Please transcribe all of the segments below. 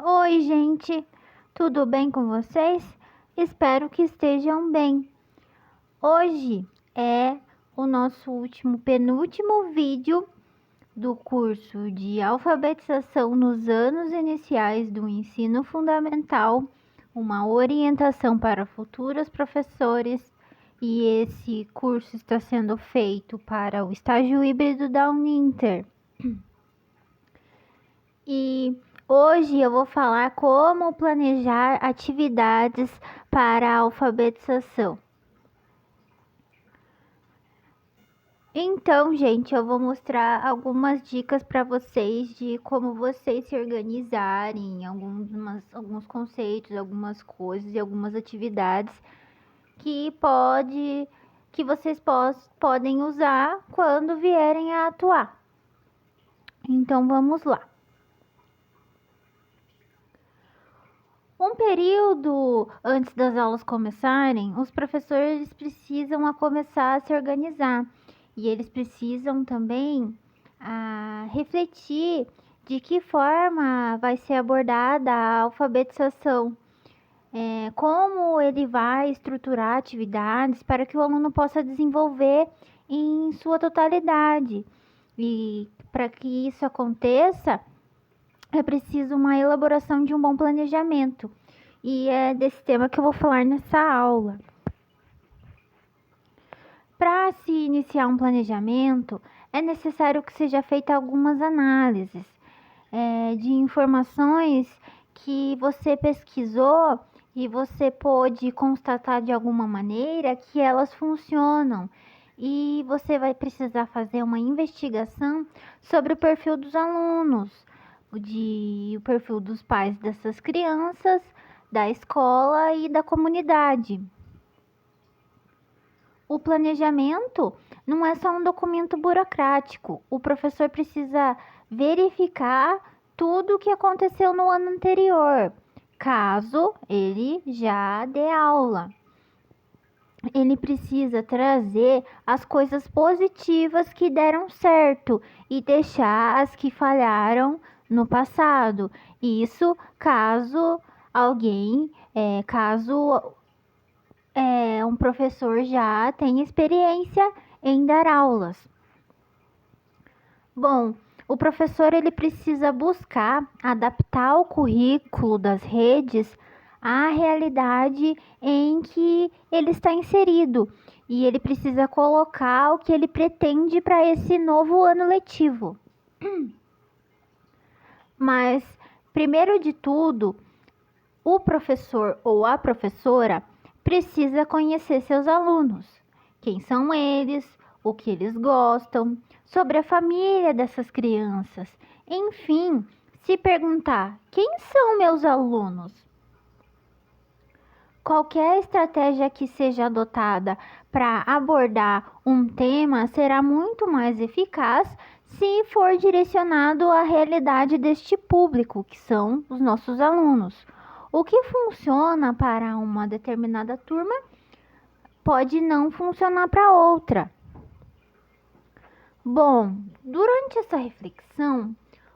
Oi, gente, tudo bem com vocês? Espero que estejam bem. Hoje é o nosso penúltimo vídeo do curso de alfabetização nos anos iniciais do ensino fundamental, uma orientação para futuros professores, e esse curso está sendo feito para o estágio híbrido da Uninter. E hoje eu vou falar como planejar atividades para a alfabetização. Então, gente, eu vou mostrar algumas dicas para vocês de como vocês se organizarem, alguns conceitos, algumas coisas e algumas atividades que vocês podem usar quando vierem a atuar. Então, vamos lá. Um período antes das aulas começarem, os professores precisam começar a se organizar e eles precisam também refletir de que forma vai ser abordada a alfabetização, como ele vai estruturar atividades para que o aluno possa desenvolver em sua totalidade. E para que isso aconteça, é preciso uma elaboração de um bom planejamento. E é desse tema que eu vou falar nessa aula. Para se iniciar um planejamento, é necessário que seja feita algumas análises de informações que você pesquisou e você pôde constatar de alguma maneira que elas funcionam. E você vai precisar fazer uma investigação sobre o perfil dos alunos, o perfil dos pais dessas crianças, da escola e da comunidade. O planejamento não é só um documento burocrático. O professor precisa verificar tudo o que aconteceu no ano anterior, caso ele já dê aula. Ele precisa trazer as coisas positivas que deram certo e deixar as que falharam no passado. Isso caso um professor já tenha experiência em dar aulas. Bom, o professor ele precisa buscar adaptar o currículo das redes à realidade em que ele está inserido, e ele precisa colocar o que ele pretende para esse novo ano letivo. Mas, primeiro de tudo, o professor ou a professora precisa conhecer seus alunos, quem são eles, o que eles gostam, sobre a família dessas crianças. Enfim, se perguntar: quem são meus alunos? Qualquer estratégia que seja adotada para abordar um tema será muito mais eficaz se for direcionado à realidade deste público, que são os nossos alunos. O que funciona para uma determinada turma pode não funcionar para outra. Bom, durante essa reflexão,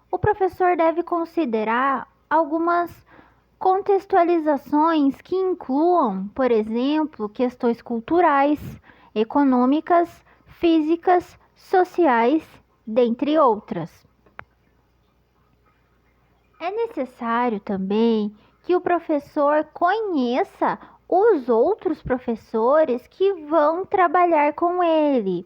o professor deve considerar algumas contextualizações que incluam, por exemplo, questões culturais, econômicas, físicas, sociais, dentre outras. É necessário também que o professor conheça os outros professores que vão trabalhar com ele.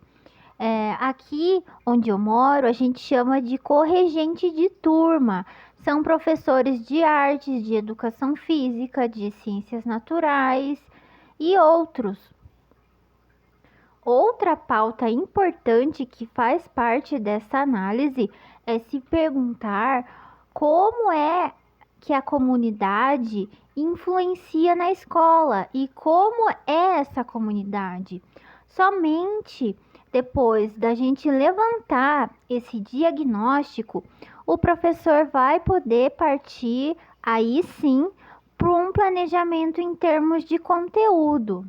Aqui onde eu moro, a gente chama de corregente de turma. São professores de artes, de educação física, de ciências naturais e outros. Outra pauta importante que faz parte dessa análise é se perguntar como é que a comunidade influencia na escola e como é essa comunidade. Somente depois da gente levantar esse diagnóstico, o professor vai poder partir aí sim para um planejamento em termos de conteúdo.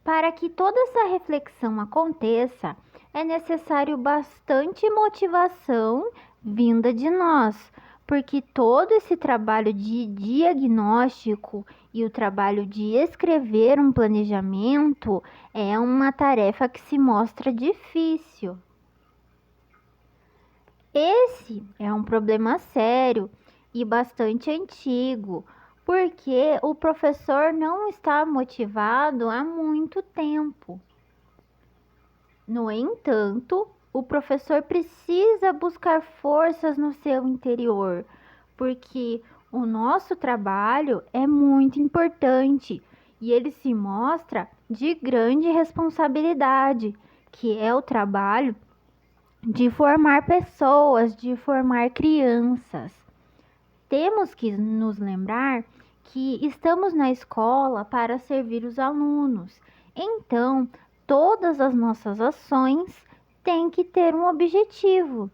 Para que toda essa reflexão aconteça, é necessário bastante motivação vinda de nós, porque todo esse trabalho de diagnóstico e o trabalho de escrever um planejamento é uma tarefa que se mostra difícil. Esse é um problema sério e bastante antigo, porque o professor não está motivado há muito tempo. No entanto, o professor precisa buscar forças no seu interior, porque o nosso trabalho é muito importante e ele se mostra de grande responsabilidade, que é o trabalho de formar pessoas, de formar crianças. Temos que nos lembrar que estamos na escola para servir os alunos. Então, todas as nossas ações têm que ter um objetivo.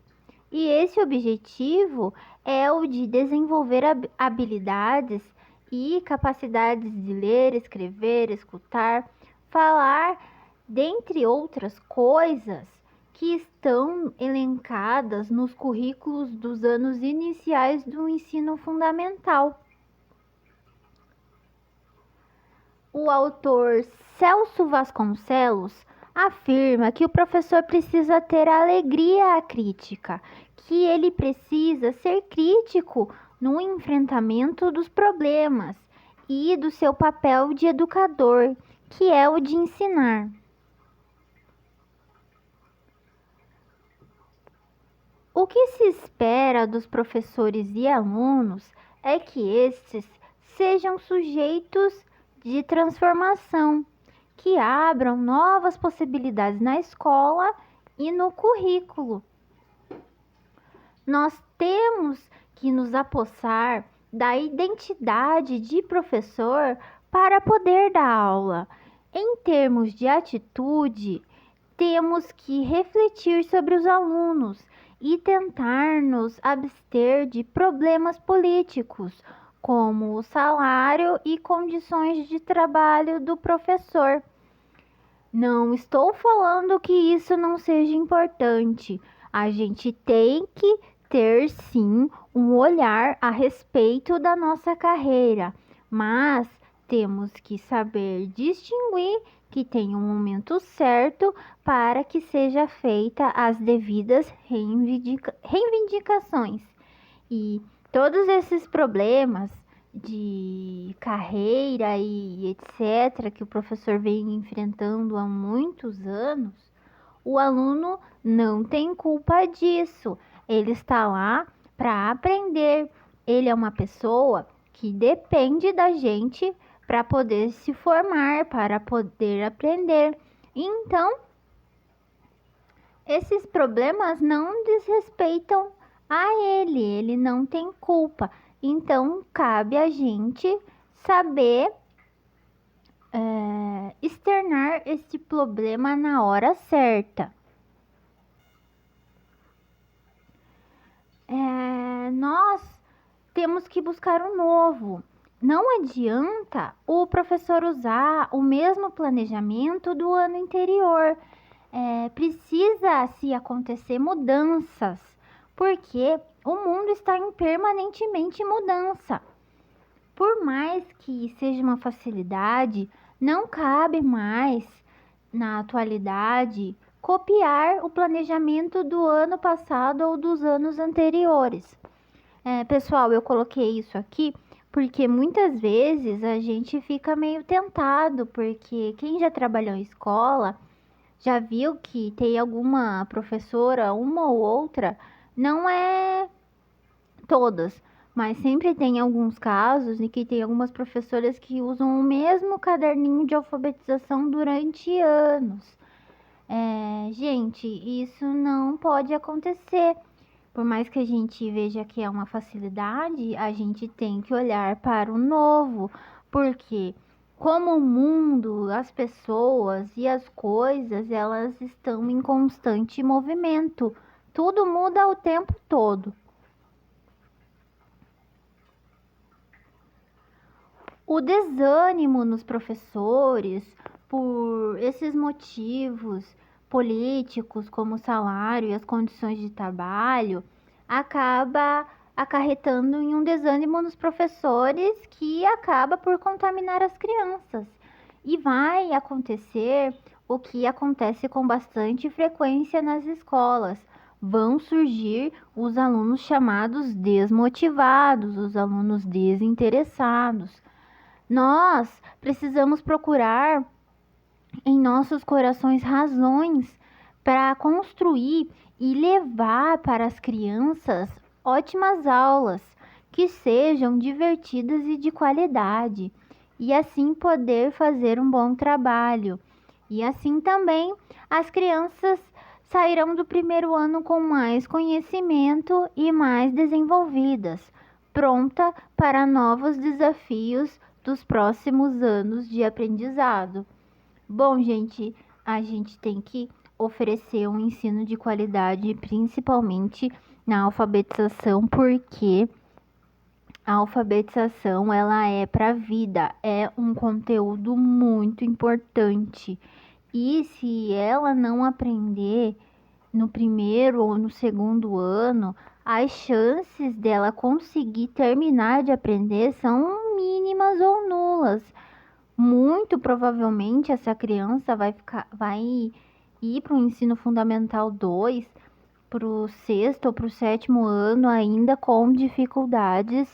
E esse objetivo é o de desenvolver habilidades e capacidades de ler, escrever, escutar, falar, dentre outras coisas que estão elencadas nos currículos dos anos iniciais do ensino fundamental. O autor Celso Vasconcelos afirma que o professor precisa ter alegria à crítica, que ele precisa ser crítico no enfrentamento dos problemas e do seu papel de educador, que é o de ensinar. O que se espera dos professores e alunos é que estes sejam sujeitos de transformação, que abram novas possibilidades na escola e no currículo. Nós temos que nos apossar da identidade de professor para poder dar aula. Em termos de atitude, temos que refletir sobre os alunos e tentar nos abster de problemas políticos, como o salário e condições de trabalho do professor. Não estou falando que isso não seja importante. A gente tem que ter sim um olhar a respeito da nossa carreira, mas temos que saber distinguir que tem um momento certo para que seja feita as devidas reivindicações. E todos esses problemas de carreira e etc., que o professor vem enfrentando há muitos anos, o aluno não tem culpa disso. Ele está lá para aprender. Ele é uma pessoa que depende da gente para poder se formar, para poder aprender. Então, esses problemas não desrespeitam a ele não tem culpa. Então, cabe a gente saber externar esse problema na hora certa. Nós temos que buscar um novo. Não adianta o professor usar o mesmo planejamento do ano anterior. Precisa se acontecer mudanças, porque o mundo está em permanentemente mudança. Por mais que seja uma facilidade, não cabe mais, na atualidade, copiar o planejamento do ano passado ou dos anos anteriores. Pessoal, eu coloquei isso aqui porque muitas vezes a gente fica meio tentado, porque quem já trabalhou em escola já viu que tem alguma professora, uma ou outra, não é todas, mas sempre tem alguns casos em que tem algumas professoras que usam o mesmo caderninho de alfabetização durante anos. Gente, isso não pode acontecer. Por mais que a gente veja que é uma facilidade, a gente tem que olhar para o novo, porque como o mundo, as pessoas e as coisas, elas estão em constante movimento. Tudo muda o tempo todo. O desânimo nos professores por esses motivos políticos, como o salário e as condições de trabalho, acaba acarretando em um desânimo nos professores que acaba por contaminar as crianças. E vai acontecer o que acontece com bastante frequência nas escolas. Vão surgir os alunos chamados desmotivados, os alunos desinteressados. Nós precisamos procurar em nossos corações razões para construir e levar para as crianças ótimas aulas que sejam divertidas e de qualidade, e assim poder fazer um bom trabalho. E assim também as crianças sairão do primeiro ano com mais conhecimento e mais desenvolvidas, pronta para novos desafios dos próximos anos de aprendizado. Bom, gente, a gente tem que oferecer um ensino de qualidade, principalmente na alfabetização, porque a alfabetização ela é para a vida, é um conteúdo muito importante. E se ela não aprender no primeiro ou no segundo ano, as chances dela conseguir terminar de aprender são mínimas ou nulas. Muito provavelmente essa criança vai ir para o ensino fundamental 2, para o sexto ou para o sétimo ano, ainda com dificuldades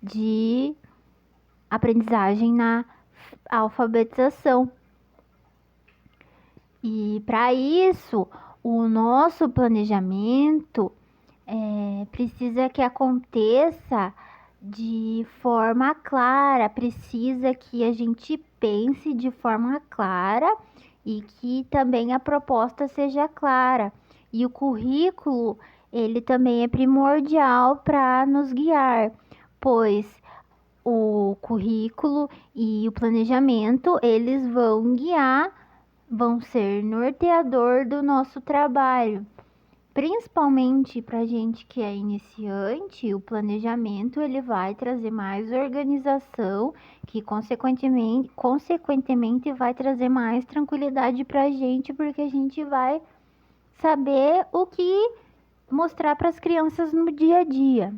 de aprendizagem na alfabetização. E para isso, o nosso planejamento precisa que aconteça de forma clara, precisa que a gente pense de forma clara e que também a proposta seja clara. E o currículo, ele também é primordial para nos guiar, pois o currículo e o planejamento, eles vão ser norteador do nosso trabalho. Principalmente para gente que é iniciante, o planejamento ele vai trazer mais organização, que consequentemente vai trazer mais tranquilidade para a gente, porque a gente vai saber o que mostrar para as crianças no dia a dia.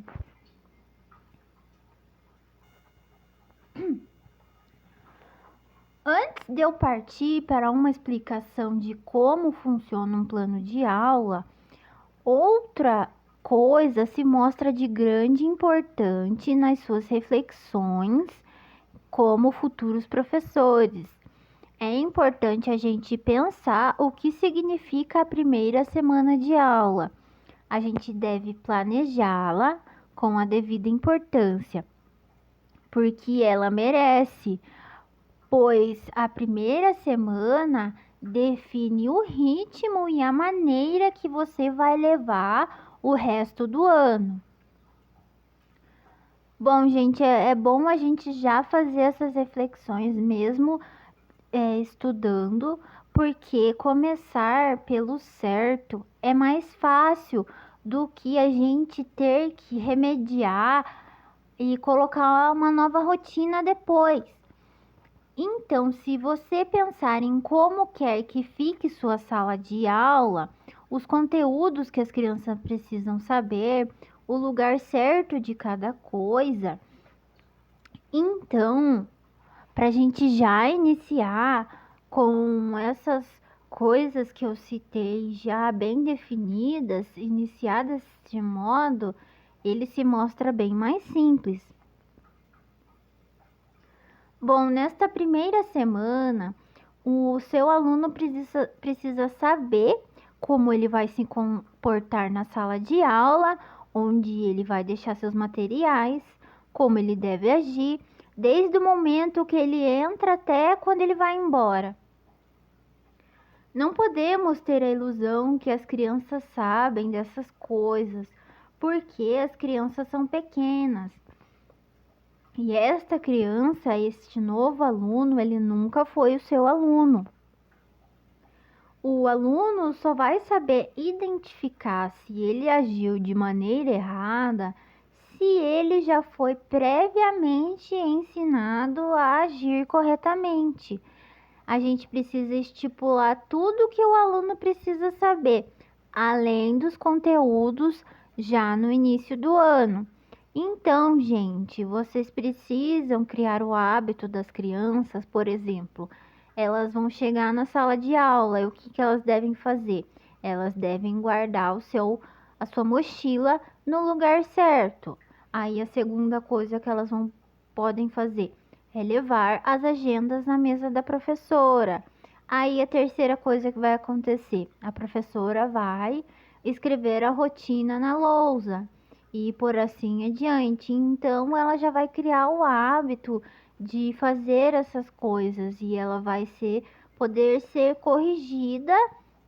Antes de eu partir para uma explicação de como funciona um plano de aula, outra coisa se mostra de grande importância nas suas reflexões como futuros professores. É importante a gente pensar o que significa a primeira semana de aula. A gente deve planejá-la com a devida importância, porque ela merece, pois a primeira semana define o ritmo e a maneira que você vai levar o resto do ano. Bom, gente, é bom a gente já fazer essas reflexões mesmo estudando, porque começar pelo certo é mais fácil do que a gente ter que remediar e colocar uma nova rotina depois. Então, se você pensar em como quer que fique sua sala de aula, os conteúdos que as crianças precisam saber, o lugar certo de cada coisa, então, para a gente já iniciar com essas coisas que eu citei já bem definidas, iniciadas de modo, ele se mostra bem mais simples. Bom, nesta primeira semana, o seu aluno precisa saber como ele vai se comportar na sala de aula, onde ele vai deixar seus materiais, como ele deve agir, desde o momento que ele entra até quando ele vai embora. Não podemos ter a ilusão que as crianças sabem dessas coisas, porque as crianças são pequenas. E esta criança, este novo aluno, ele nunca foi o seu aluno. O aluno só vai saber identificar se ele agiu de maneira errada se ele já foi previamente ensinado a agir corretamente. A gente precisa estipular tudo que o aluno precisa saber, além dos conteúdos já no início do ano. Então, gente, vocês precisam criar o hábito das crianças, por exemplo, elas vão chegar na sala de aula, e o que elas devem fazer? Elas devem guardar a sua mochila no lugar certo. Aí a segunda coisa que elas podem fazer é levar as agendas na mesa da professora. Aí a terceira coisa que vai acontecer, a professora vai escrever a rotina na lousa e por assim adiante. Então ela já vai criar o hábito de fazer essas coisas e ela vai poder ser corrigida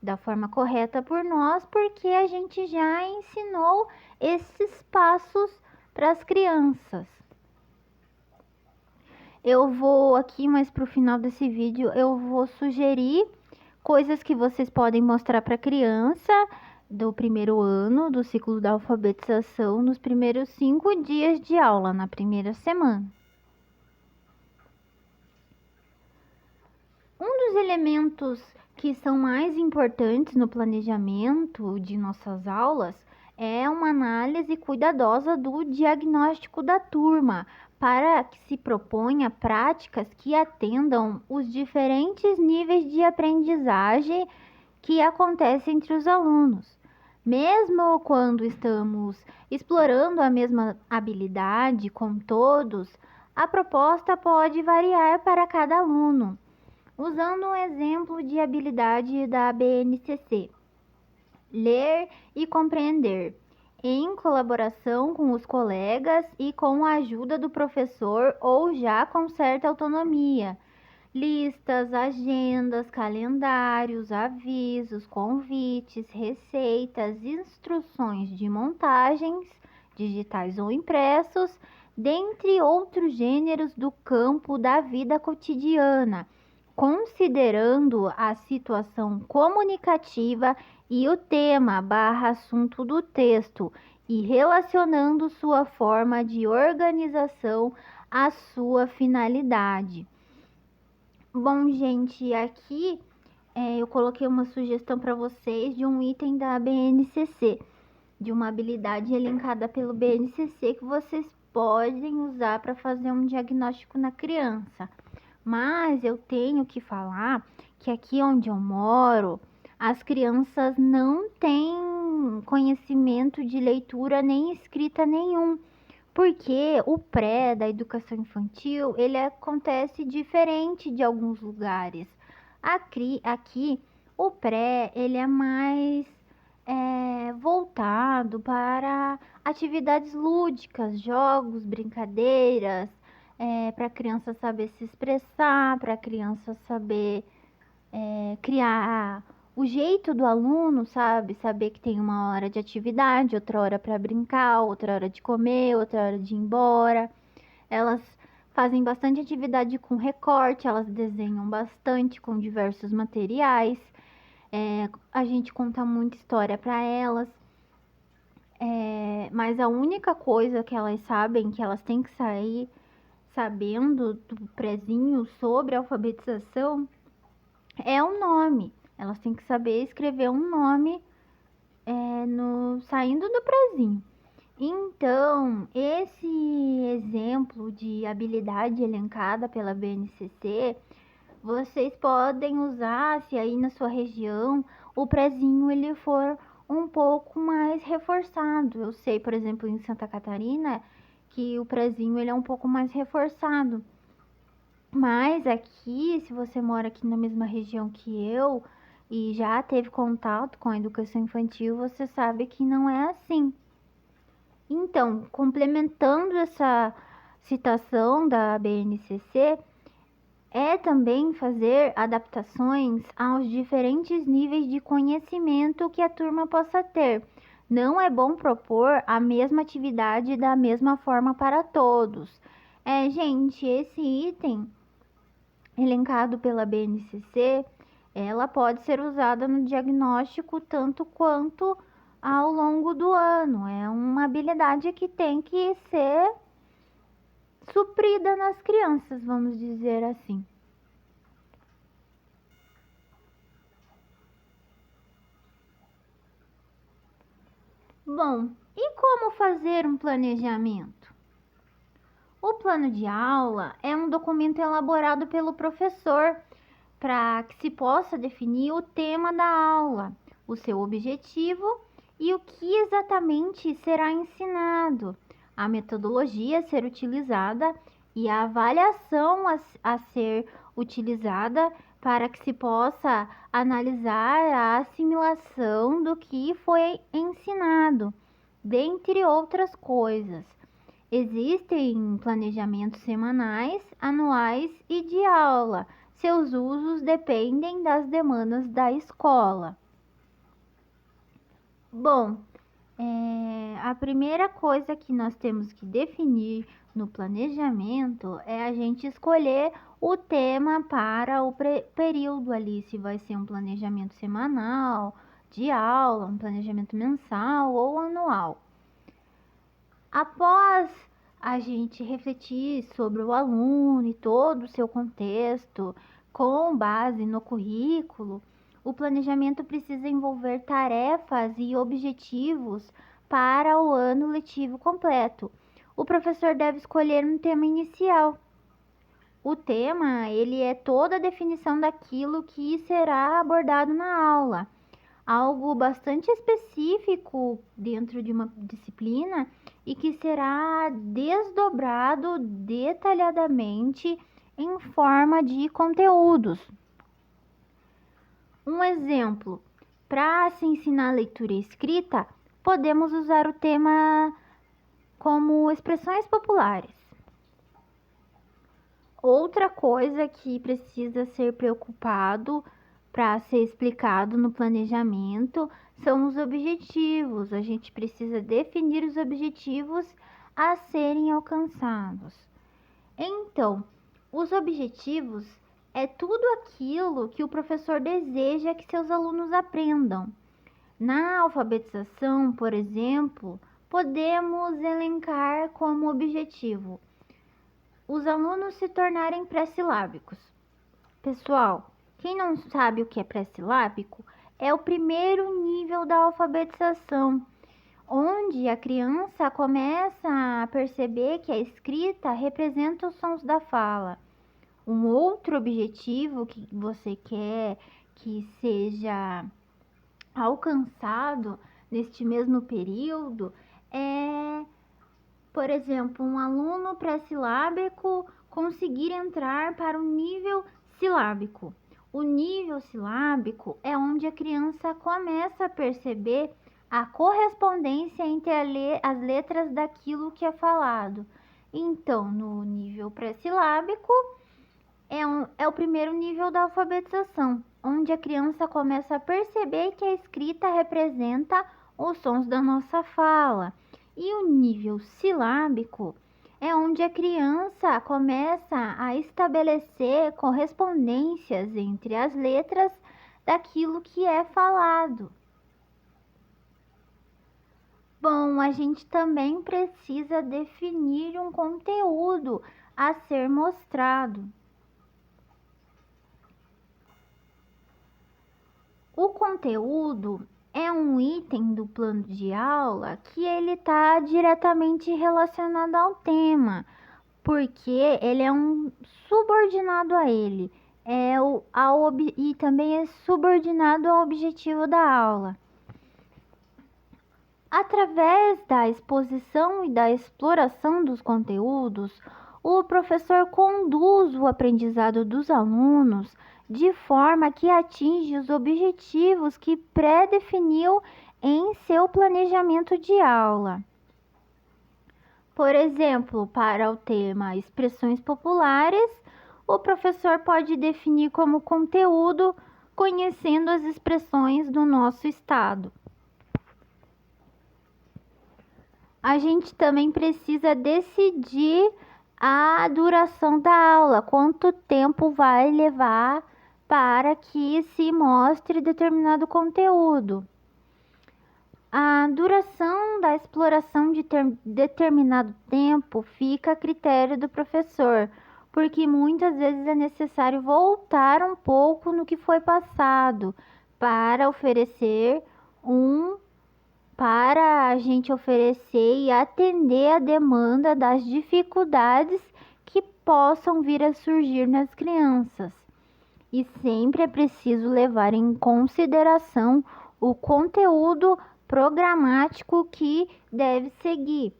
da forma correta por nós, porque a gente já ensinou esses passos para as crianças. Eu vou aqui, mas para o final desse vídeo, eu vou sugerir coisas que vocês podem mostrar para a criança do primeiro ano do ciclo da alfabetização nos primeiros 5 dias de aula, na primeira semana. Um dos elementos que são mais importantes no planejamento de nossas aulas é uma análise cuidadosa do diagnóstico da turma, para que se proponha práticas que atendam os diferentes níveis de aprendizagem que acontecem entre os alunos. Mesmo quando estamos explorando a mesma habilidade com todos, a proposta pode variar para cada aluno. Usando um exemplo de habilidade da BNCC, ler e compreender, em colaboração com os colegas e com a ajuda do professor ou já com certa autonomia. Listas, agendas, calendários, avisos, convites, receitas, instruções de montagens, digitais ou impressos, dentre outros gêneros do campo da vida cotidiana, considerando a situação comunicativa e o tema/assunto do texto e relacionando sua forma de organização à sua finalidade. Bom, gente, aqui eu coloquei uma sugestão para vocês de um item da BNCC, de uma habilidade elencada pelo BNCC que vocês podem usar para fazer um diagnóstico na criança. Mas eu tenho que falar que aqui onde eu moro, as crianças não têm conhecimento de leitura nem escrita nenhum, porque o pré da educação infantil, ele acontece diferente de alguns lugares. Aqui o pré, ele é mais voltado para atividades lúdicas, jogos, brincadeiras, para a criança saber se expressar, para a criança saber criar o jeito do aluno, sabe? Saber que tem uma hora de atividade, outra hora para brincar, outra hora de comer, outra hora de ir embora. Elas fazem bastante atividade com recorte, elas desenham bastante com diversos materiais. A gente conta muita história para elas. Mas a única coisa que elas sabem, que elas têm que sair sabendo do prezinho sobre a alfabetização, é o nome. Elas têm que saber escrever um nome saindo do prezinho. Então, esse exemplo de habilidade elencada pela BNCC, vocês podem usar se aí na sua região o prezinho ele for um pouco mais reforçado. Eu sei, por exemplo, em Santa Catarina, que o prezinho ele é um pouco mais reforçado. Mas aqui, se você mora aqui na mesma região que eu e já teve contato com a educação infantil, você sabe que não é assim. Então, complementando essa citação da BNCC, é também fazer adaptações aos diferentes níveis de conhecimento que a turma possa ter. Não é bom propor a mesma atividade da mesma forma para todos. Gente, esse item elencado pela BNCC, ela pode ser usada no diagnóstico tanto quanto ao longo do ano. É uma habilidade que tem que ser suprida nas crianças, vamos dizer assim. Bom, E como fazer um planejamento? O plano de aula é um documento elaborado pelo professor para que se possa definir o tema da aula, o seu objetivo e o que exatamente será ensinado, a metodologia a ser utilizada e a avaliação a ser utilizada para que se possa analisar a assimilação do que foi ensinado, dentre outras coisas. Existem planejamentos semanais, anuais e de aula. Seus usos dependem das demandas da escola. Bom, a primeira coisa que nós temos que definir no planejamento é a gente escolher o tema para o período ali, se vai ser um planejamento semanal, de aula, um planejamento mensal ou anual. Após a gente refletir sobre o aluno e todo o seu contexto, com base no currículo, o planejamento precisa envolver tarefas e objetivos para o ano letivo completo. O professor deve escolher um tema inicial. O tema, ele é toda a definição daquilo que será abordado na aula. Algo bastante específico dentro de uma disciplina e que será desdobrado detalhadamente em forma de conteúdos. Um exemplo, para se ensinar leitura e escrita, podemos usar o tema como expressões populares. Outra coisa que precisa ser preocupado para ser explicado no planejamento são os objetivos. A gente precisa definir os objetivos a serem alcançados. Então, os objetivos é tudo aquilo que o professor deseja que seus alunos aprendam. Na alfabetização, por exemplo, podemos elencar como objetivo os alunos se tornarem pré-silábicos. Pessoal, quem não sabe o que é pré-silábico, é o primeiro nível da alfabetização, onde a criança começa a perceber que a escrita representa os sons da fala. Um outro objetivo que você quer que seja alcançado neste mesmo período é, por exemplo, um aluno pré-silábico conseguir entrar para o nível silábico. O nível silábico é onde a criança começa a perceber a correspondência entre as letras daquilo que é falado. Então, no nível pré-silábico, é o primeiro nível da alfabetização, onde a criança começa a perceber que a escrita representa os sons da nossa fala. E o nível silábico é onde a criança começa a estabelecer correspondências entre as letras daquilo que é falado. Bom, a gente também precisa definir um conteúdo a ser mostrado. O conteúdo é um item do plano de aula que ele está diretamente relacionado ao tema, porque ele é um subordinado a ele, e também é subordinado ao objetivo da aula. Através da exposição e da exploração dos conteúdos, o professor conduz o aprendizado dos alunos de forma que atinge os objetivos que pré-definiu em seu planejamento de aula. Por exemplo, para o tema expressões populares, o professor pode definir como conteúdo conhecendo as expressões do nosso estado. A gente também precisa decidir a duração da aula, quanto tempo vai levar para que se mostre determinado conteúdo. A duração da exploração de determinado tempo fica a critério do professor, porque muitas vezes é necessário voltar um pouco no que foi passado para oferecer para a gente oferecer e atender a demanda das dificuldades que possam vir a surgir nas crianças. E sempre é preciso levar em consideração o conteúdo programático que deve seguir.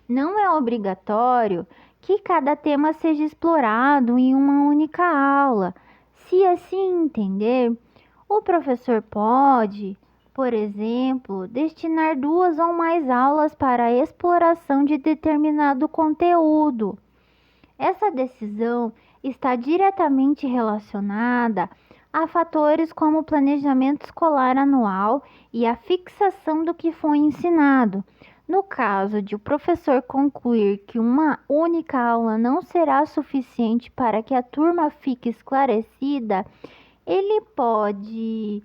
Não é obrigatório que cada tema seja explorado em uma única aula. Se assim entender, o professor pode, por exemplo, destinar 2 ou mais aulas para a exploração de determinado conteúdo. Essa decisão está diretamente relacionada a fatores como o planejamento escolar anual e a fixação do que foi ensinado. No caso de o professor concluir que uma única aula não será suficiente para que a turma fique esclarecida, ele pode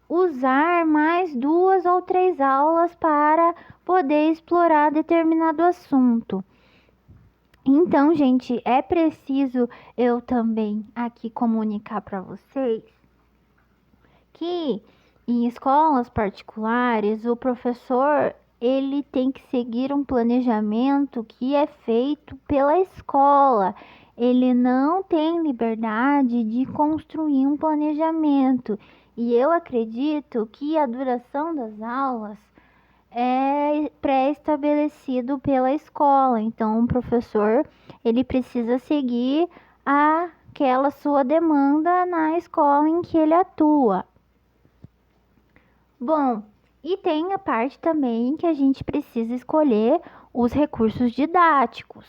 usar mais 2 ou 3 aulas para poder explorar determinado assunto. Então, gente, é preciso eu também aqui comunicar para vocês que em escolas particulares o professor ele tem que seguir um planejamento que é feito pela escola. Ele não tem liberdade de construir um planejamento. E eu acredito que a duração das aulas é pré-estabelecido pela escola. Então, o professor ele precisa seguir aquela sua demanda na escola em que ele atua. Bom, e tem a parte também que a gente precisa escolher os recursos didáticos.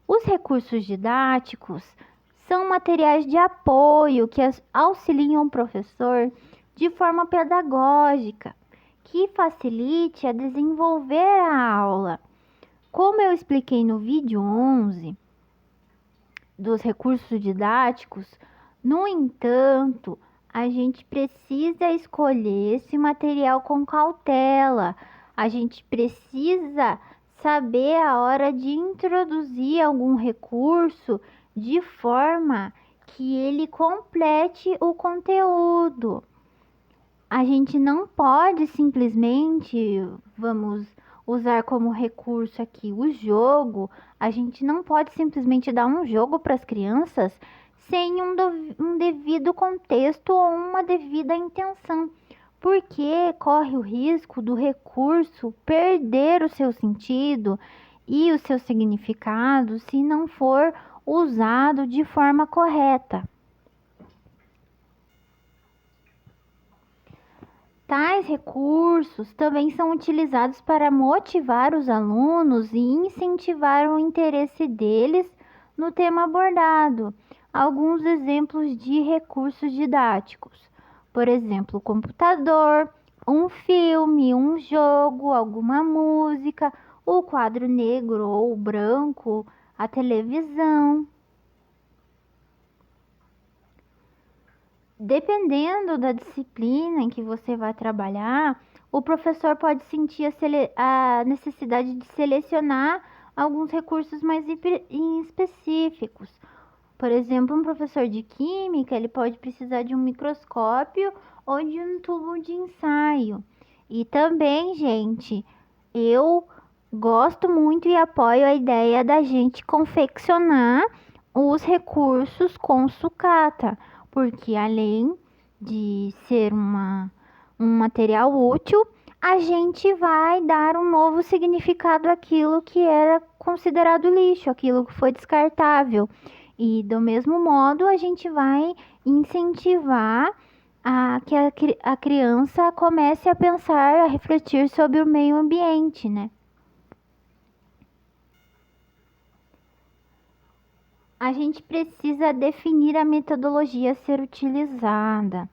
Os recursos didáticos são materiais de apoio que auxiliam o professor de forma pedagógica, que facilite a desenvolver a aula. Como eu expliquei no vídeo 11 dos recursos didáticos, no entanto, a gente precisa escolher esse material com cautela. A gente precisa saber a hora de introduzir algum recurso de forma que ele complete o conteúdo. A gente não pode simplesmente, vamos usar como recurso aqui o jogo, a gente não pode simplesmente dar um jogo para as crianças sem um devido contexto ou uma devida intenção, porque corre o risco do recurso perder o seu sentido e o seu significado se não for usado de forma correta. Tais recursos também são utilizados para motivar os alunos e incentivar o interesse deles no tema abordado. Alguns exemplos de recursos didáticos: por exemplo, o computador, um filme, um jogo, alguma música, o quadro negro ou branco, a televisão. Dependendo da disciplina em que você vai trabalhar, o professor pode sentir a necessidade de selecionar alguns recursos mais específicos. Por exemplo, um professor de química, ele pode precisar de um microscópio ou de um tubo de ensaio. E também, gente, eu gosto muito e apoio a ideia da gente confeccionar os recursos com sucata, porque além de ser um material útil, a gente vai dar um novo significado àquilo que era considerado lixo, aquilo que foi descartável. E do mesmo modo, a gente vai incentivar que a criança comece a pensar, a refletir sobre o meio ambiente, né? A gente precisa definir a metodologia a ser utilizada.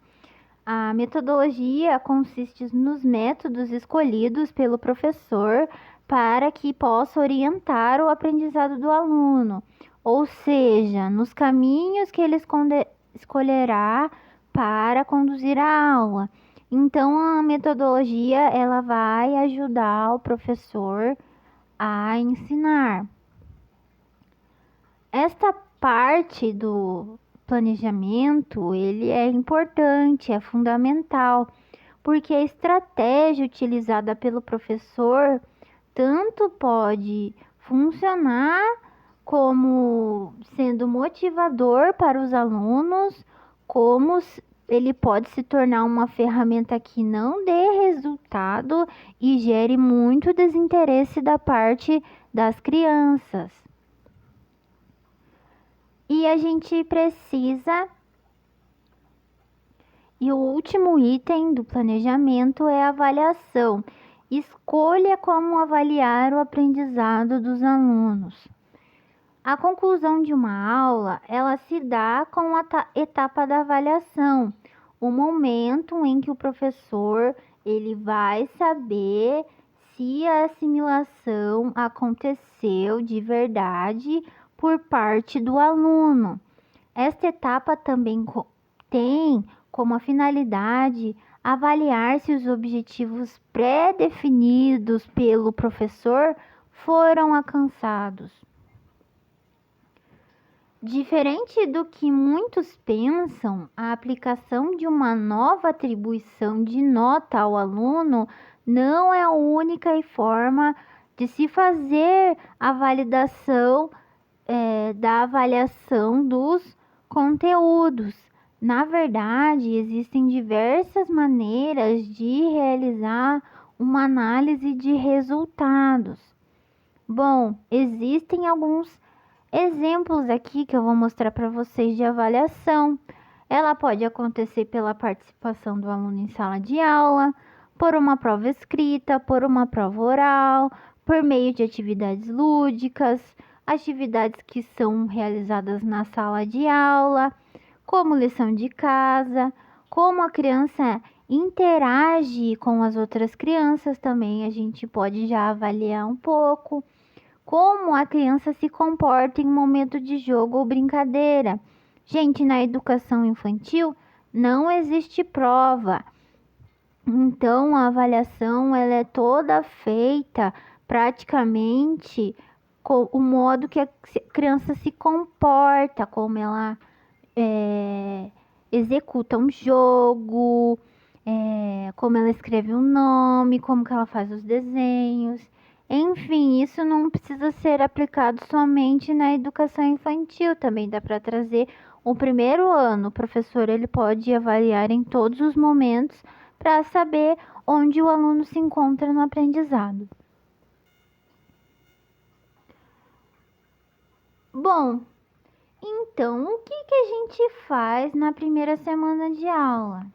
A metodologia consiste nos métodos escolhidos pelo professor para que possa orientar o aprendizado do aluno, ou seja, nos caminhos que ele escolherá para conduzir a aula. Então, a metodologia ela vai ajudar o professor a ensinar. Esta parte do planejamento, ele é importante, é fundamental, porque a estratégia utilizada pelo professor tanto pode funcionar como sendo motivador para os alunos, como ele pode se tornar uma ferramenta que não dê resultado e gere muito desinteresse da parte das crianças. E a gente precisa. E o último item do planejamento é a avaliação. Escolha como avaliar o aprendizado dos alunos. A conclusão de uma aula, ela se dá com a etapa da avaliação, o momento em que o professor ele vai saber se a assimilação aconteceu de verdade por parte do aluno. Esta etapa também tem como a finalidade avaliar se os objetivos pré-definidos pelo professor foram alcançados. Diferente do que muitos pensam, a aplicação de uma nova atribuição de nota ao aluno não é a única forma de se fazer a validação da avaliação dos conteúdos. Na verdade, existem diversas maneiras de realizar uma análise de resultados. Bom, existem alguns exemplos aqui que eu vou mostrar para vocês de avaliação. Ela pode acontecer pela participação do aluno em sala de aula, por uma prova escrita, por uma prova oral, por meio de atividades lúdicas, atividades que são realizadas na sala de aula, como lição de casa, como a criança interage com as outras crianças também, a gente pode já avaliar um pouco. Como a criança se comporta em momento de jogo ou brincadeira. Gente, na educação infantil não existe prova. Então, a avaliação ela é toda feita praticamente com o modo que a criança se comporta, como ela executa um jogo, como ela escreve um nome, como que ela faz os desenhos. Enfim, isso não precisa ser aplicado somente na educação infantil, também dá para trazer o primeiro ano. O professor ele pode avaliar em todos os momentos para saber onde o aluno se encontra no aprendizado. Bom, então o que a gente faz na primeira semana de aula?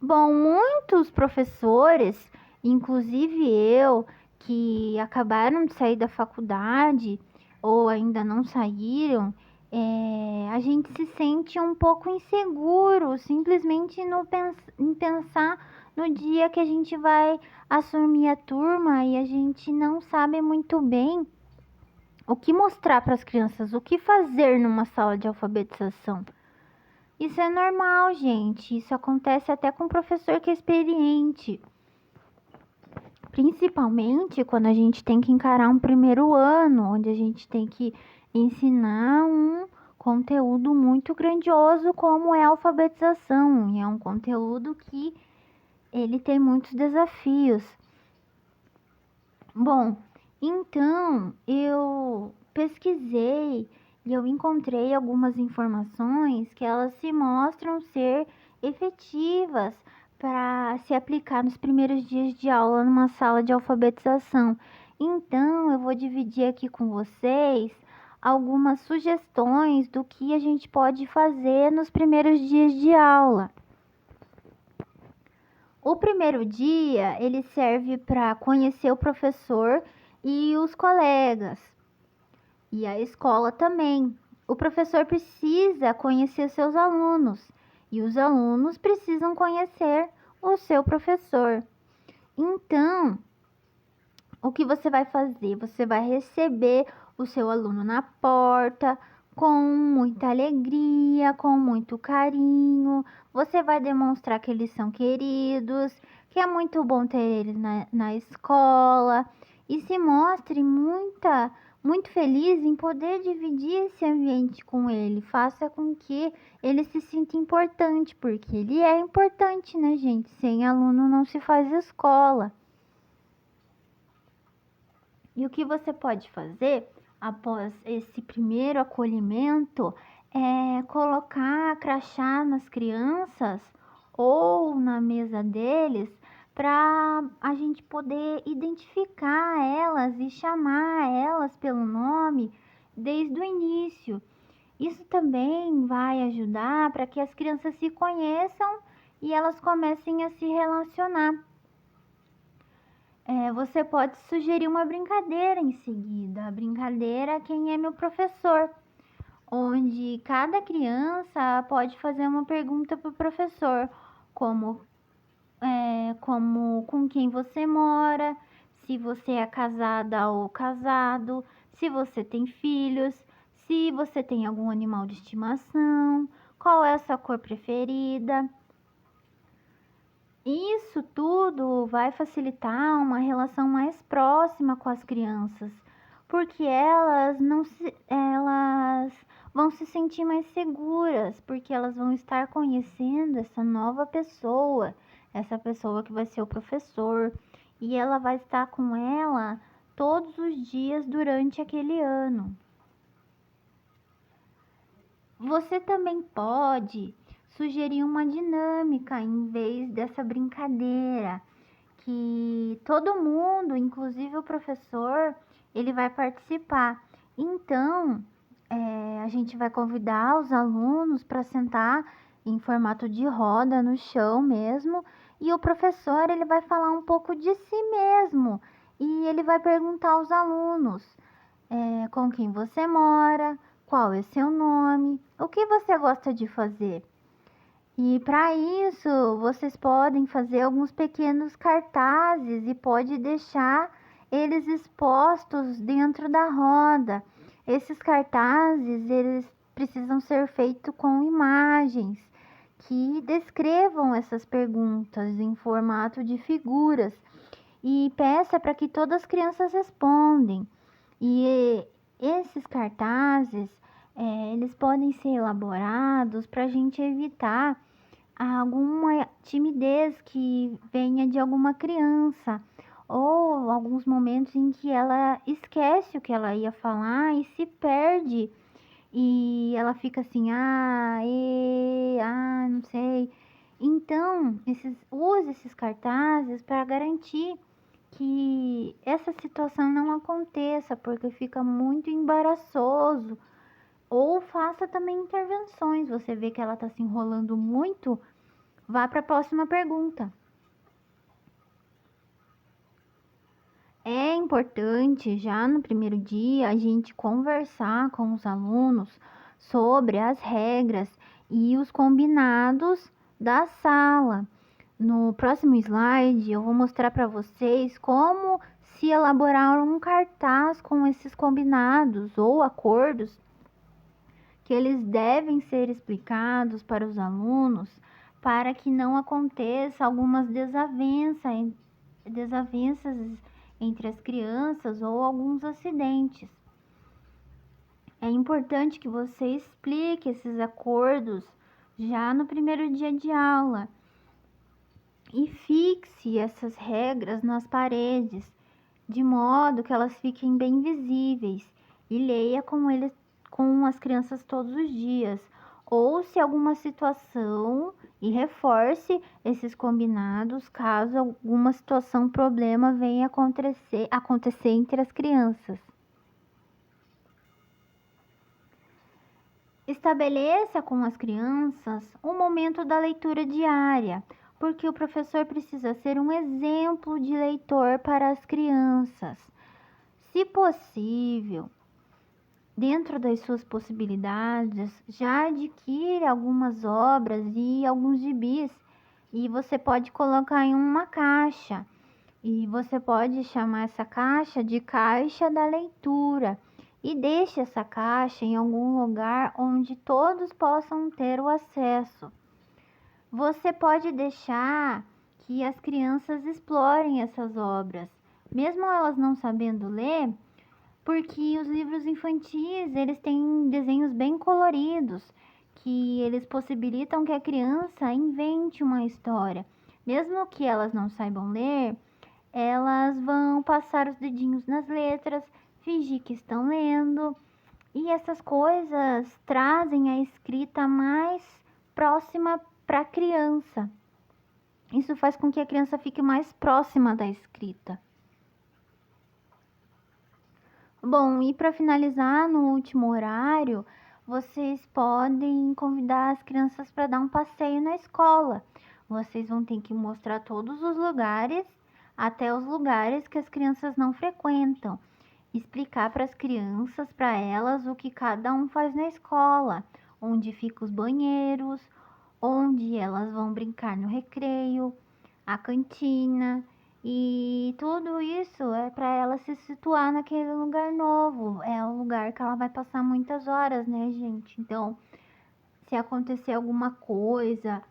Bom, muitos professores, inclusive eu, que acabaram de sair da faculdade ou ainda não saíram, a gente se sente um pouco inseguro, simplesmente em pensar no dia que a gente vai assumir a turma e a gente não sabe muito bem o que mostrar para as crianças, o que fazer numa sala de alfabetização. Isso é normal, gente. Isso acontece até com professor que é experiente. Principalmente quando a gente tem que encarar um primeiro ano, onde a gente tem que ensinar um conteúdo muito grandioso como é a alfabetização. E é um conteúdo que ele tem muitos desafios. Bom, então eu pesquisei e eu encontrei algumas informações que elas se mostram ser efetivas para se aplicar nos primeiros dias de aula numa sala de alfabetização. Então, eu vou dividir aqui com vocês algumas sugestões do que a gente pode fazer nos primeiros dias de aula. O primeiro dia, ele serve para conhecer o professor e os colegas. E a escola também. O professor precisa conhecer seus alunos e os alunos precisam conhecer o seu professor. Então, o que você vai fazer? Você vai receber o seu aluno na porta com muita alegria, com muito carinho. Você vai demonstrar que eles são queridos, que é muito bom ter eles na escola. E se mostre muito feliz em poder dividir esse ambiente com ele. Faça com que ele se sinta importante, porque ele é importante, né, gente? Sem aluno não se faz escola. E o que você pode fazer após esse primeiro acolhimento é colocar crachá nas crianças ou na mesa deles para a gente poder identificar elas e chamar elas pelo nome desde o início. Isso também vai ajudar para que as crianças se conheçam e elas comecem a se relacionar. Você pode sugerir uma brincadeira em seguida. A brincadeira Quem é meu professor? Onde cada criança pode fazer uma pergunta para o professor, como, como com quem você mora, se você é casada ou casado, se você tem filhos, se você tem algum animal de estimação, qual é a sua cor preferida. Isso tudo vai facilitar uma relação mais próxima com as crianças, porque elas vão se sentir mais seguras, porque elas vão estar conhecendo essa nova pessoa, essa pessoa que vai ser o professor, e ela vai estar com ela todos os dias durante aquele ano. Você também pode sugerir uma dinâmica em vez dessa brincadeira, que todo mundo, inclusive o professor, ele vai participar. Então, a gente vai convidar os alunos para sentar em formato de roda no chão mesmo, e o professor ele vai falar um pouco de si mesmo e ele vai perguntar aos alunos com quem você mora, qual é seu nome, o que você gosta de fazer. E para isso, vocês podem fazer alguns pequenos cartazes e pode deixar eles expostos dentro da roda. Esses cartazes, eles precisam ser feitos com imagens que descrevam essas perguntas em formato de figuras e peça para que todas as crianças respondem. E esses cartazes, eles podem ser elaborados para a gente evitar alguma timidez que venha de alguma criança ou alguns momentos em que ela esquece o que ela ia falar e se perde e ela fica assim, não sei. Então, use esses cartazes para garantir que essa situação não aconteça, porque fica muito embaraçoso. Ou faça também intervenções. Você vê que ela está se enrolando muito, vá para a próxima pergunta. É importante já no primeiro dia a gente conversar com os alunos sobre as regras e os combinados da sala. No próximo slide eu vou mostrar para vocês como se elaborar um cartaz com esses combinados ou acordos que eles devem ser explicados para os alunos para que não aconteça algumas desavenças entre as crianças ou alguns acidentes. É importante que você explique esses acordos já no primeiro dia de aula e fixe essas regras nas paredes, de modo que elas fiquem bem visíveis, e leia com as crianças todos os dias. Ou se alguma situação e reforce esses combinados caso alguma situação, problema venha acontecer entre as crianças. Estabeleça com as crianças um momento da leitura diária, porque o professor precisa ser um exemplo de leitor para as crianças. Se possível, dentro das suas possibilidades, já adquira algumas obras e alguns gibis e você pode colocar em uma caixa. E você pode chamar essa caixa de caixa da leitura e deixe essa caixa em algum lugar onde todos possam ter o acesso. Você pode deixar que as crianças explorem essas obras. Mesmo elas não sabendo ler, porque os livros infantis, eles têm desenhos bem coloridos, que eles possibilitam que a criança invente uma história. Mesmo que elas não saibam ler, elas vão passar os dedinhos nas letras, fingir que estão lendo, e essas coisas trazem a escrita mais próxima para a criança. Isso faz com que a criança fique mais próxima da escrita. Bom, e para finalizar, no último horário, vocês podem convidar as crianças para dar um passeio na escola. Vocês vão ter que mostrar todos os lugares, até os lugares que as crianças não frequentam. Explicar para as crianças, para elas, o que cada um faz na escola, onde ficam os banheiros, onde elas vão brincar no recreio, a cantina, e tudo isso é para ela se situar naquele lugar novo. É um lugar que ela vai passar muitas horas, né, gente? Então, se acontecer alguma coisa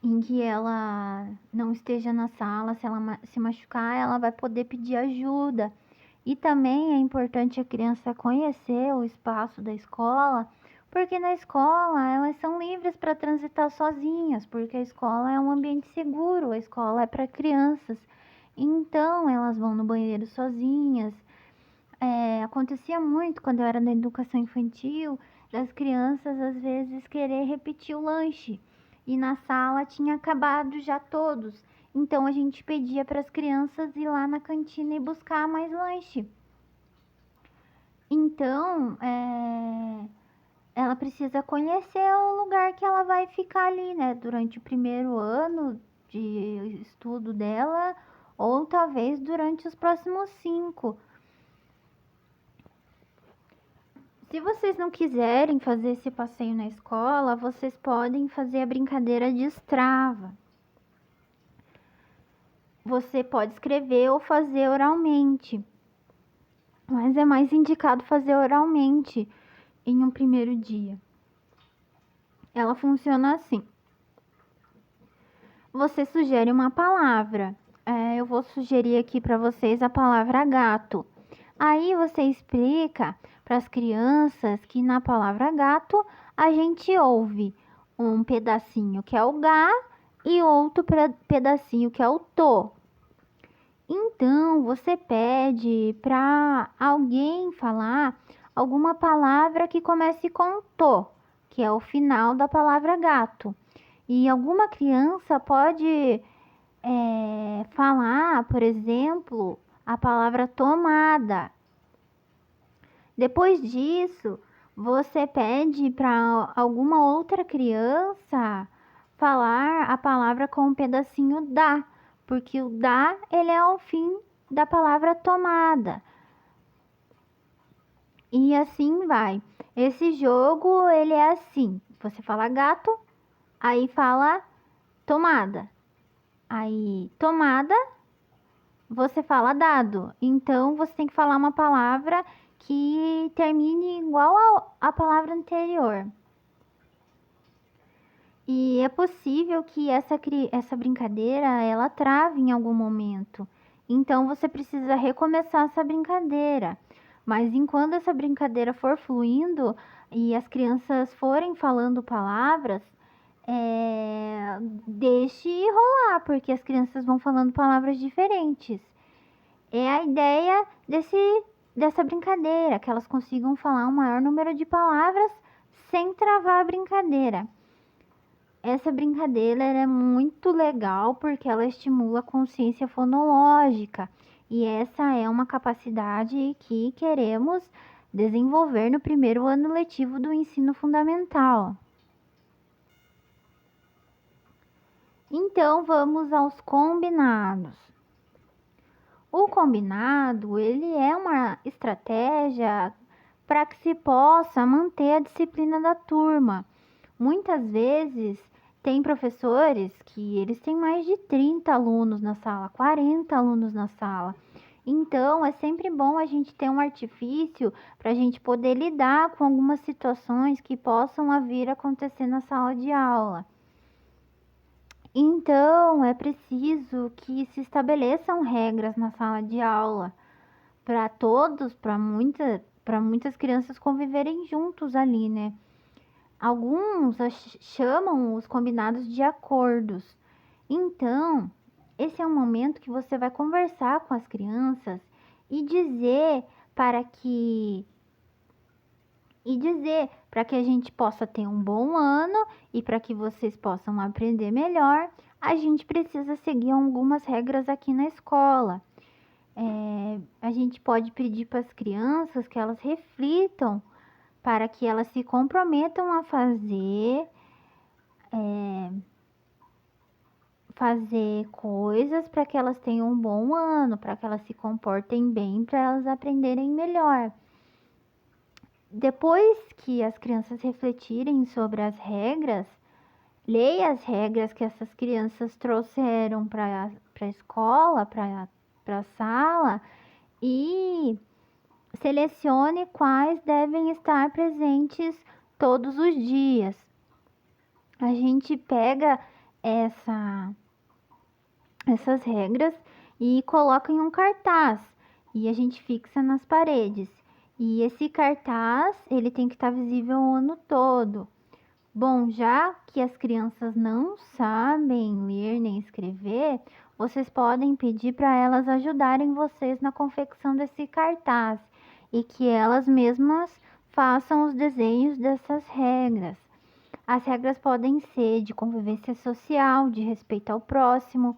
em que ela não esteja na sala, se ela se machucar, ela vai poder pedir ajuda. E também é importante a criança conhecer o espaço da escola, porque na escola elas são livres para transitar sozinhas, porque a escola é um ambiente seguro, a escola é para crianças. Então elas vão no banheiro sozinhas. Acontecia muito quando eu era na educação infantil, das crianças às vezes querer repetir o lanche. E na sala tinha acabado já todos. Então a gente pedia para as crianças ir lá na cantina e buscar mais lanche. Então, ela precisa conhecer o lugar que ela vai ficar ali, né? Durante o primeiro ano de estudo dela, ou talvez durante os próximos 5. Se vocês não quiserem fazer esse passeio na escola, vocês podem fazer a brincadeira de Strava. Você pode escrever ou fazer oralmente, mas é mais indicado fazer oralmente em um primeiro dia. Ela funciona assim. Você sugere uma palavra. Eu vou sugerir aqui para vocês a palavra gato. Aí você explica para as crianças que na palavra gato a gente ouve um pedacinho que é o gá e outro pedacinho que é o tô. Então você pede para alguém falar alguma palavra que comece com tô, que é o final da palavra gato. E alguma criança pode falar, por exemplo, a palavra tomada. Depois disso, você pede para alguma outra criança falar a palavra com um pedacinho da, porque o da, ele é o fim da palavra tomada. E assim vai. Esse jogo, ele é assim. Você fala gato, aí fala tomada. Aí, tomada, você fala dado. Então, você tem que falar uma palavra que termine igual a palavra anterior. E é possível que essa brincadeira, ela trave em algum momento. Então, você precisa recomeçar essa brincadeira. Mas enquanto essa brincadeira for fluindo e as crianças forem falando palavras, deixe rolar, porque as crianças vão falando palavras diferentes. É a ideia dessa brincadeira, que elas consigam falar um maior número de palavras sem travar a brincadeira. Essa brincadeira é muito legal porque ela estimula a consciência fonológica, e essa é uma capacidade que queremos desenvolver no primeiro ano letivo do ensino fundamental. Então, vamos aos combinados. O combinado, ele é uma estratégia para que se possa manter a disciplina da turma. Muitas vezes tem professores que eles têm mais de 30 alunos na sala, 40 alunos na sala. Então, é sempre bom a gente ter um artifício para a gente poder lidar com algumas situações que possam vir a acontecer na sala de aula. Então, é preciso que se estabeleçam regras na sala de aula para todos, para muitas crianças conviverem juntos ali, né? Alguns chamam os combinados de acordos. Então, esse é um momento que você vai conversar com as crianças e dizer para que a gente possa ter um bom ano e para que vocês possam aprender melhor, a gente precisa seguir algumas regras aqui na escola. A gente pode pedir para as crianças que elas reflitam para que elas se comprometam a fazer coisas para que elas tenham um bom ano, para que elas se comportem bem, para elas aprenderem melhor. Depois que as crianças refletirem sobre as regras, leia as regras que essas crianças trouxeram para a escola, para a sala e selecione quais devem estar presentes todos os dias. A gente pega essas regras e coloca em um cartaz e a gente fixa nas paredes. E esse cartaz, ele tem que estar visível o ano todo. Bom, já que as crianças não sabem ler nem escrever, vocês podem pedir para elas ajudarem vocês na confecção desse cartaz e que elas mesmas façam os desenhos dessas regras. As regras podem ser de convivência social, de respeito ao próximo.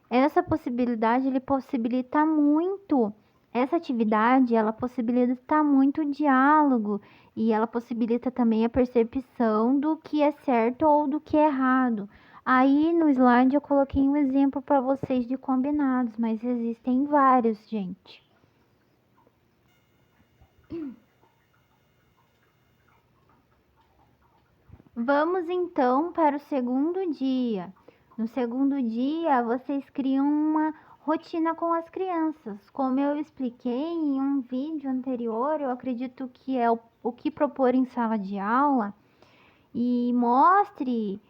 Essa possibilidade, ele possibilita muito. Essa atividade, ela possibilita muito o diálogo e ela possibilita também a percepção do que é certo ou do que é errado. Aí no slide eu coloquei um exemplo para vocês de combinados, mas existem vários, gente. Vamos então para o segundo dia. No segundo dia, vocês criam uma rotina com as crianças. Como eu expliquei em um vídeo anterior, eu acredito que é o que propor em sala de aula. E mostre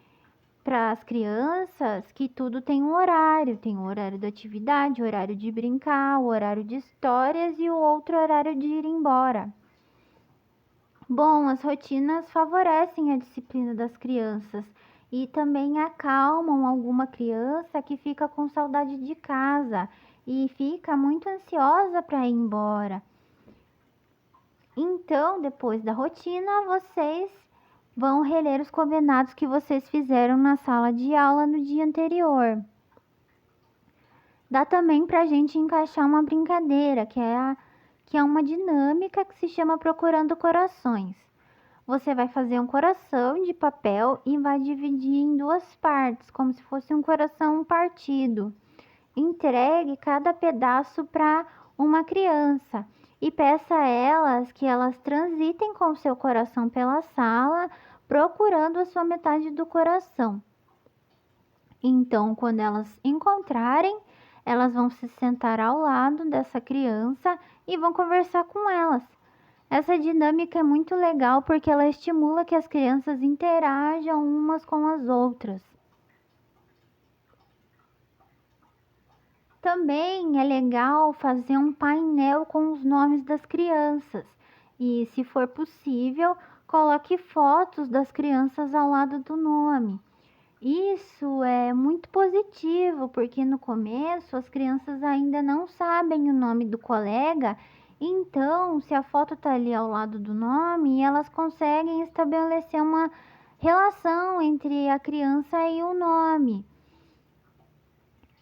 para as crianças que tudo tem um horário. Tem o horário da atividade, o horário de brincar, o horário de histórias e o outro horário de ir embora. Bom, as rotinas favorecem a disciplina das crianças e também acalmam alguma criança que fica com saudade de casa e fica muito ansiosa para ir embora. Então, depois da rotina, vocês vão reler os combinados que vocês fizeram na sala de aula no dia anterior. Dá também para a gente encaixar uma brincadeira, que é uma dinâmica que se chama Procurando Corações. Você vai fazer um coração de papel e vai dividir em duas partes, como se fosse um coração partido. Entregue cada pedaço para uma criança e peça a elas que elas transitem com seu coração pela sala, procurando a sua metade do coração. Então, quando elas encontrarem, elas vão se sentar ao lado dessa criança e vão conversar com elas. Essa dinâmica é muito legal porque ela estimula que as crianças interajam umas com as outras. Também é legal fazer um painel com os nomes das crianças e, se for possível, coloque fotos das crianças ao lado do nome. Isso é muito positivo porque no começo as crianças ainda não sabem o nome do colega. Então, se a foto está ali ao lado do nome, elas conseguem estabelecer uma relação entre a criança e o nome.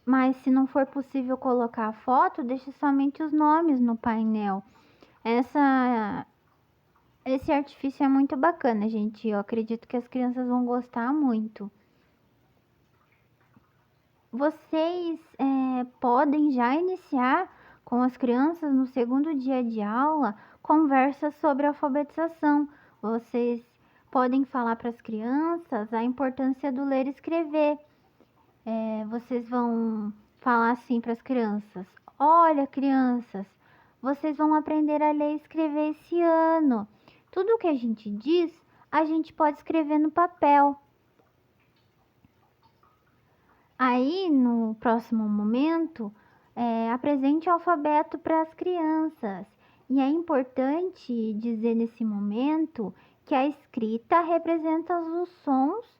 Mas se não for possível colocar a foto, deixe somente os nomes no painel. Esse artifício é muito bacana, gente. Eu acredito que as crianças vão gostar muito. Vocês podem já iniciar com as crianças no segundo dia de aula conversas sobre alfabetização. Vocês podem falar para as crianças a importância do ler e escrever. Vocês vão falar assim para as crianças: olha, crianças, vocês vão aprender a ler e escrever esse ano. Tudo que a gente diz, a gente pode escrever no papel. Aí, no próximo momento, apresente o alfabeto para as crianças. E é importante dizer nesse momento que a escrita representa os sons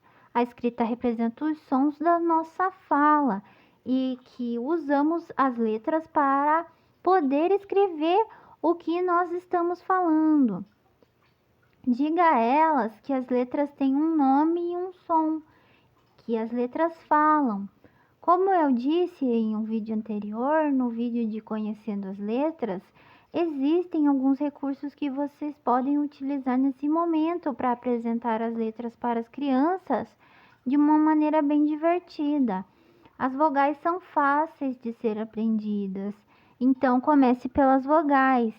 da nossa fala e que usamos as letras para poder escrever o que nós estamos falando. Diga a elas que as letras têm um nome e um som, que as letras falam. Como eu disse em um vídeo anterior, no vídeo de Conhecendo as Letras, existem alguns recursos que vocês podem utilizar nesse momento para apresentar as letras para as crianças de uma maneira bem divertida. As vogais são fáceis de ser aprendidas, então comece pelas vogais.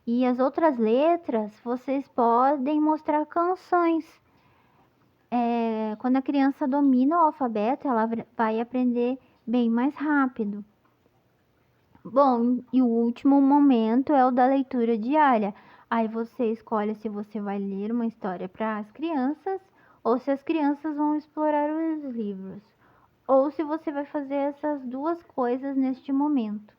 E as outras letras, vocês podem mostrar canções. Quando a criança domina o alfabeto, ela vai aprender bem mais rápido. Bom, e o último momento é o da leitura diária. Aí você escolhe se você vai ler uma história para as crianças ou se as crianças vão explorar os livros. Ou se você vai fazer essas duas coisas neste momento.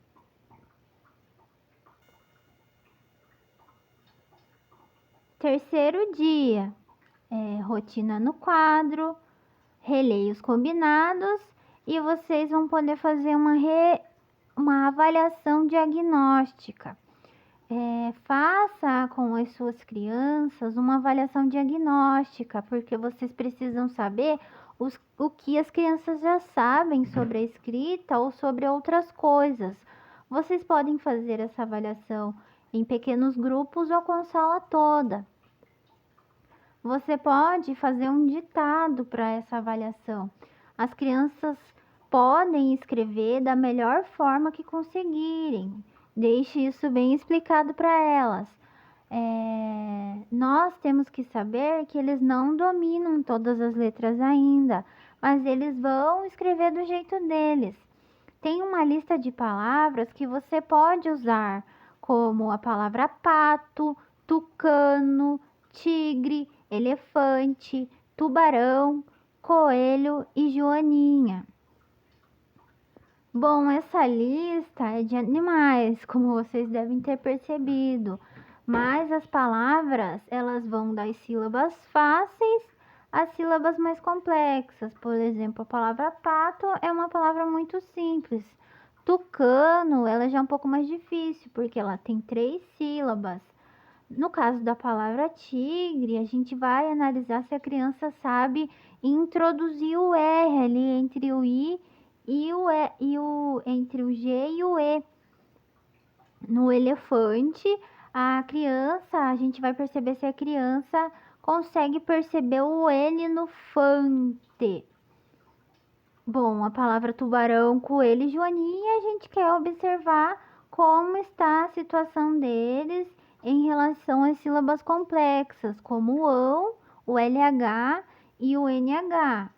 Terceiro dia, rotina no quadro, releios combinados e vocês vão poder fazer uma avaliação diagnóstica. Faça com as suas crianças uma avaliação diagnóstica, porque vocês precisam saber o que as crianças já sabem sobre a escrita ou sobre outras coisas. Vocês podem fazer essa avaliação em pequenos grupos ou com a sala toda. Você pode fazer um ditado para essa avaliação. As crianças podem escrever da melhor forma que conseguirem. Deixe isso bem explicado para elas. Nós temos que saber que eles não dominam todas as letras ainda, mas eles vão escrever do jeito deles. Tem uma lista de palavras que você pode usar, como a palavra pato, tucano, tigre, elefante, tubarão, coelho e joaninha. Bom, essa lista é de animais, como vocês devem ter percebido, mas as palavras, elas vão das sílabas fáceis às sílabas mais complexas. Por exemplo, a palavra pato é uma palavra muito simples. Tucano, ela já é um pouco mais difícil, porque ela tem 3 sílabas. No caso da palavra tigre, a gente vai analisar se a criança sabe introduzir o R ali entre o I e entre o G e o E. No elefante, a gente vai perceber se a criança consegue perceber o N no fante. Bom, a palavra tubarão, coelho e joaninha, a gente quer observar como está a situação deles em relação às sílabas complexas, como o ão, o LH e o NH.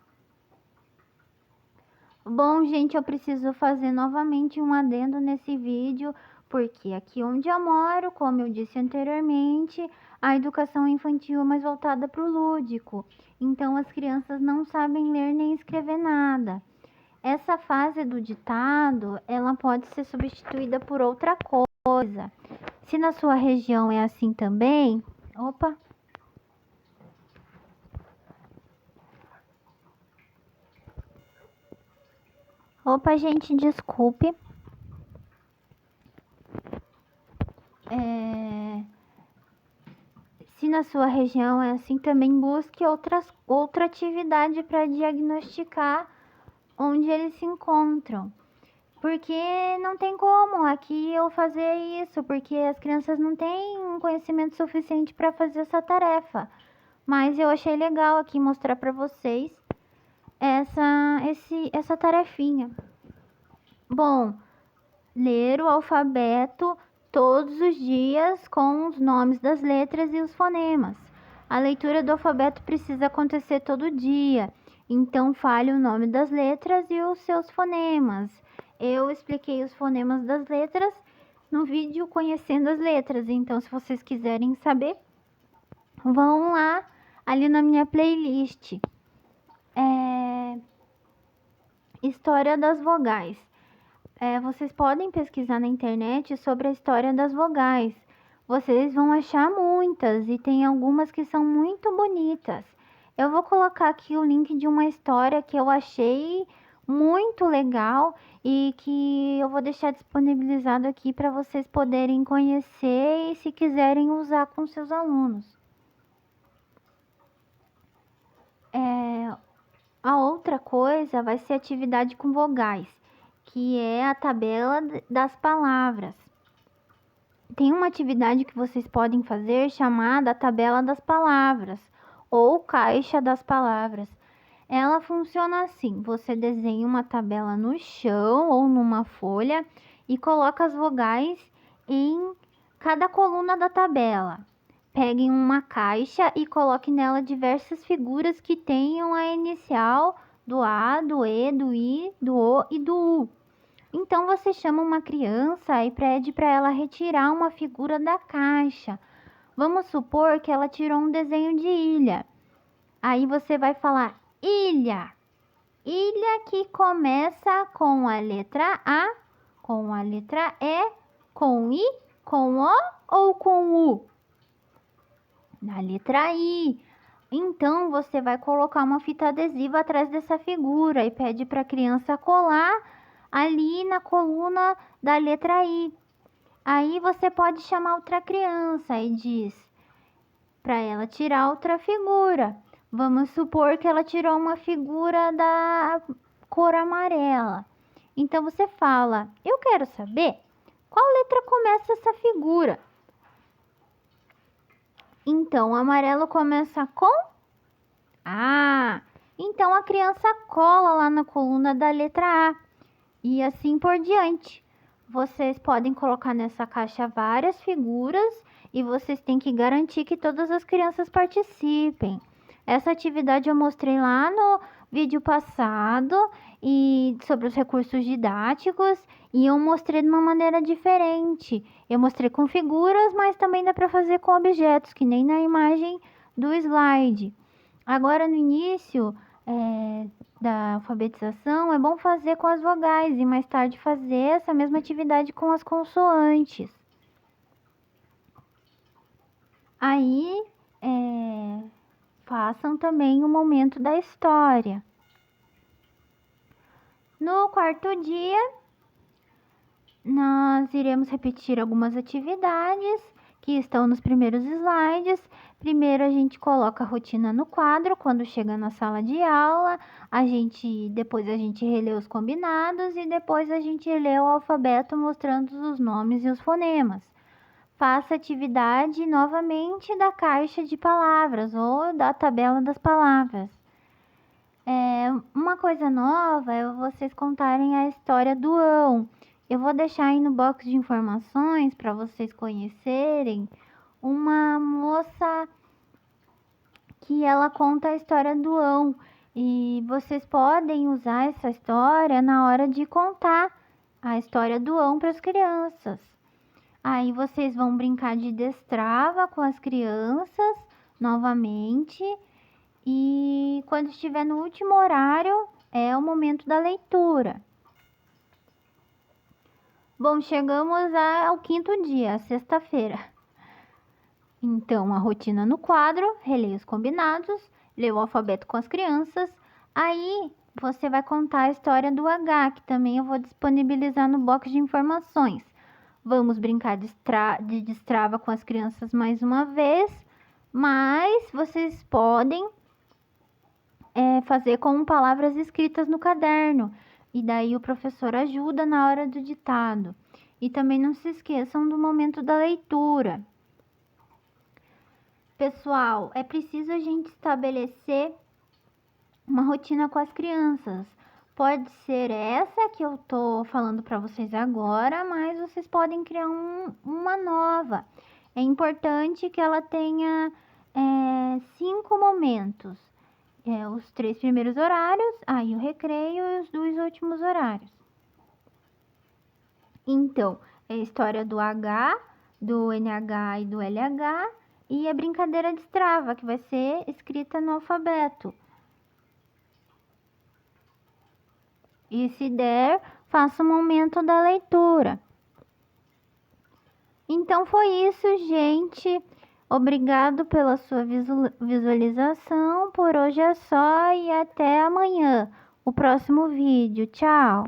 Bom, gente, eu preciso fazer novamente um adendo nesse vídeo, porque aqui onde eu moro, como eu disse anteriormente, a educação infantil é mais voltada para o lúdico. Então, as crianças não sabem ler nem escrever nada. Essa fase do ditado, ela pode ser substituída por outra coisa. Se na sua região é assim também, gente, desculpe. Se na sua região é assim também, busque outra atividade para diagnosticar onde eles se encontram. Porque não tem como aqui eu fazer isso, porque as crianças não têm um conhecimento suficiente para fazer essa tarefa. Mas eu achei legal aqui mostrar para vocês essa tarefinha. Bom, ler o alfabeto todos os dias com os nomes das letras e os fonemas. A leitura do alfabeto precisa acontecer todo dia, então fale o nome das letras e os seus fonemas. Eu expliquei os fonemas das letras no vídeo Conhecendo as Letras, então se vocês quiserem saber, vão lá ali na minha playlist. História das vogais. vocês podem pesquisar na internet sobre a história das vogais. Vocês vão achar muitas e tem algumas que são muito bonitas. Eu vou colocar aqui o link de uma história que eu achei muito legal e que eu vou deixar disponibilizado aqui para vocês poderem conhecer e, se quiserem, usar com seus alunos. A outra coisa vai ser atividade com vogais, que é a tabela das palavras. Tem uma atividade que vocês podem fazer chamada tabela das palavras ou caixa das palavras. Ela funciona assim: você desenha uma tabela no chão ou numa folha e coloca as vogais em cada coluna da tabela. Peguem uma caixa e coloque nela diversas figuras que tenham a inicial do A, do E, do I, do O e do U. Então você chama uma criança e pede para ela retirar uma figura da caixa. Vamos supor que ela tirou um desenho de ilha. Aí você vai falar ilha. Ilha que começa com a letra A, com a letra E, com I, com O ou com U? Na letra I. Então você vai colocar uma fita adesiva atrás dessa figura e pede para a criança colar ali na coluna da letra I. Aí você pode chamar outra criança e diz para ela tirar outra figura. Vamos supor que ela tirou uma figura da cor amarela. Então você fala: eu quero saber qual letra começa essa figura. Então o amarelo começa com A. Então a criança cola lá na coluna da letra A. E assim por diante. Vocês podem colocar nessa caixa várias figuras e vocês têm que garantir que todas as crianças participem. Essa atividade eu mostrei lá no vídeo passado e sobre os recursos didáticos, e eu mostrei de uma maneira diferente. Eu mostrei com figuras, mas também dá para fazer com objetos, que nem na imagem do slide. Agora no início da alfabetização, é bom fazer com as vogais e mais tarde fazer essa mesma atividade com as consoantes. Aí, façam também o momento da história. No quarto dia, nós iremos repetir algumas atividades que estão nos primeiros slides. Primeiro a gente coloca a rotina no quadro quando chega na sala de aula, depois a gente relê os combinados e depois a gente lê o alfabeto mostrando os nomes e os fonemas. Faça atividade novamente da caixa de palavras ou da tabela das palavras. Uma coisa nova é vocês contarem a história do ão. Eu vou deixar aí no box de informações para vocês conhecerem uma moça que ela conta a história do ão. E vocês podem usar essa história na hora de contar a história do ão para as crianças. Aí vocês vão brincar de destrava com as crianças novamente. E quando estiver no último horário, é o momento da leitura. Bom, chegamos ao quinto dia, sexta-feira. Então, a rotina no quadro, releia os combinados, lê o alfabeto com as crianças. Aí, você vai contar a história do H, que também eu vou disponibilizar no box de informações. Vamos brincar de destrava com as crianças mais uma vez, mas vocês podem fazer com palavras escritas no caderno. E daí o professor ajuda na hora do ditado. E também não se esqueçam do momento da leitura. Pessoal, é preciso a gente estabelecer uma rotina com as crianças. Pode ser essa que eu tô falando para vocês agora, mas vocês podem criar uma nova. É importante que ela tenha 5 momentos. Os 3 primeiros horários, aí o recreio e os 2 últimos horários. Então, é a história do H, do NH e do LH, e a brincadeira de destrava, que vai ser escrita no alfabeto. E se der, faça o momento da leitura. Então foi isso, gente. Obrigado pela sua visualização. Por hoje é só e até amanhã, o próximo vídeo. Tchau!